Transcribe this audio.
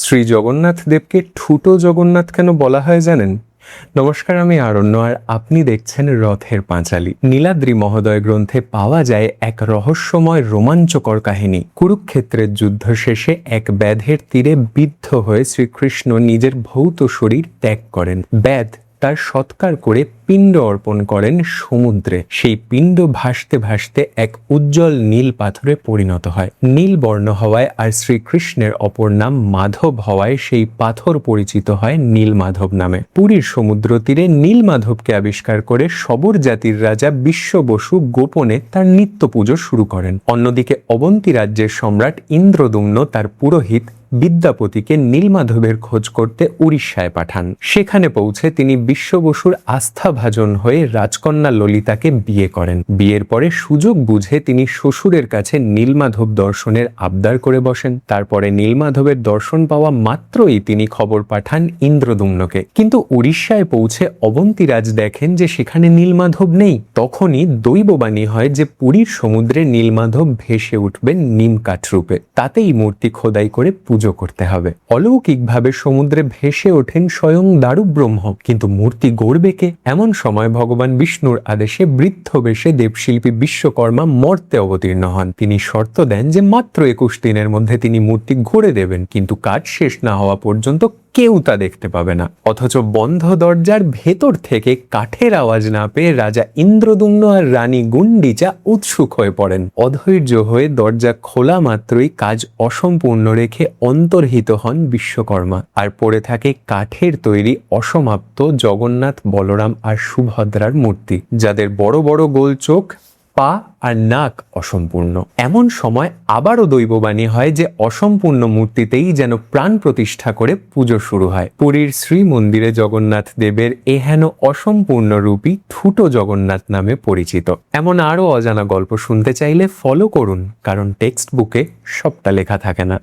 শ্রী জগন্নাথ দেবকে ঠুটো জগন্নাথ কেন বলা হয় জানেন? নমস্কার, আমি আরণ্য, আর আপনি দেখছেন রথের পাঁচালী। নীলাদ্রি মহোদয় গ্রন্থে পাওয়া যায় এক রহস্যময় রোমাঞ্চকর কাহিনী। কুরুক্ষেত্রের যুদ্ধ শেষে এক ব্যাধের তীরে বিদ্ধ হয়ে শ্রীকৃষ্ণ নিজের ভৌত শরীর ত্যাগ করেন। ব্যাধ তার সৎকার করে পিণ্ড অর্পণ করেন সমুদ্রে। সেই পিণ্ড ভাসতে ভাসতে এক উজ্জ্বল নীল পাথরে পরিণত হয়। নীল বর্ণ হওয়ায় আর শ্রীকৃষ্ণের অপর নাম মাধব হওয়ায় সেই পাথর পরিচিত হয় নীল মাধব নামে। পুরীর সমুদ্র তীরে নীল মাধবকে আবিষ্কার করে সবর জাতির রাজা বিশ্ব বসু গোপনে তার নিত্য পুজো শুরু করেন। অন্যদিকে অবন্তী রাজ্যের সম্রাট ইন্দ্রদুম্ন তার পুরোহিত বিদ্যাপতিকে নীলমাধবের খোঁজ করতে উড়িষ্যায় পাঠান। সেখানে পৌঁছে তিনি বিশ্ব বসুর আস্থাভাজন হয়ে রাজকন্যা ললিতাকে বিয়ে করেন। বিয়ের পরে সুযোগ বুঝে তিনি শ্বশুরের কাছে নীলমাধব দর্শনের আবদার করে বসেন। তারপরে নীলমাধবের দর্শন পাওয়া মাত্রই তিনি খবর পাঠান ইন্দ্রদুম্নকে। কিন্তু উড়িষ্যায় পৌঁছে অবন্তীরাজ দেখেন যে সেখানে নীলমাধব নেই। তখনই দৈববাণী হয় যে পুরীর সমুদ্রে নীলমাধব ভেসে উঠবেন নিমকাঠ রূপে। তাতেই মূর্তি খোদাই করে পুজো করতে হবে। অলৌকিকভাবে সমুদ্রে ভেসে ওঠেন স্বয়ং দারুব্রহ্ম, কিন্তু মূর্তি গড়বে কে? এমন সময় ভগবান বিষ্ণুর আদেশে বৃদ্ধ বেশে দেবশিল্পী বিশ্বকর্মা মর্তে অবতীর্ণ হন। তিনি শর্ত দেন যে মাত্র 21 দিনের মধ্যে তিনি মূর্তি গড়ে দেবেন, কিন্তু কাজ শেষ না হওয়া পর্যন্ত কেউ তা দেখতে পাবে না। অথচ বন্ধ দরজার ভেতর থেকে কাঠের আওয়াজ না পেয়ে রাজা ইন্দ্রদুম্ন আর রানী গুন্ডিচা উৎসুক হয়ে পড়েন। অধৈর্য হয়ে দরজা খোলা মাত্রই কাজ অসম্পূর্ণ রেখে অন্তর্হিত হন বিশ্বকর্মা, আর পড়ে থাকে কাঠের তৈরি অসমাপ্ত জগন্নাথ, বলরাম আর সুভদ্রার মূর্তি, যাদের বড় বড় গোল চোখ, পা আর নাক অসম্পূর্ণ। এমন সময় আবারও দৈববাণী হয় যে অসম্পূর্ণ মূর্তিতেই যেন প্রাণ প্রতিষ্ঠা করে পুজো শুরু হয়। পুরীর শ্রী মন্দিরে জগন্নাথ দেবের এহেন অসম্পূর্ণ রূপই ঠুটো জগন্নাথ নামে পরিচিত। এমন আরও অজানা গল্প শুনতে চাইলে ফলো করুন, কারণ টেক্সট বুকে সবটা লেখা থাকে না।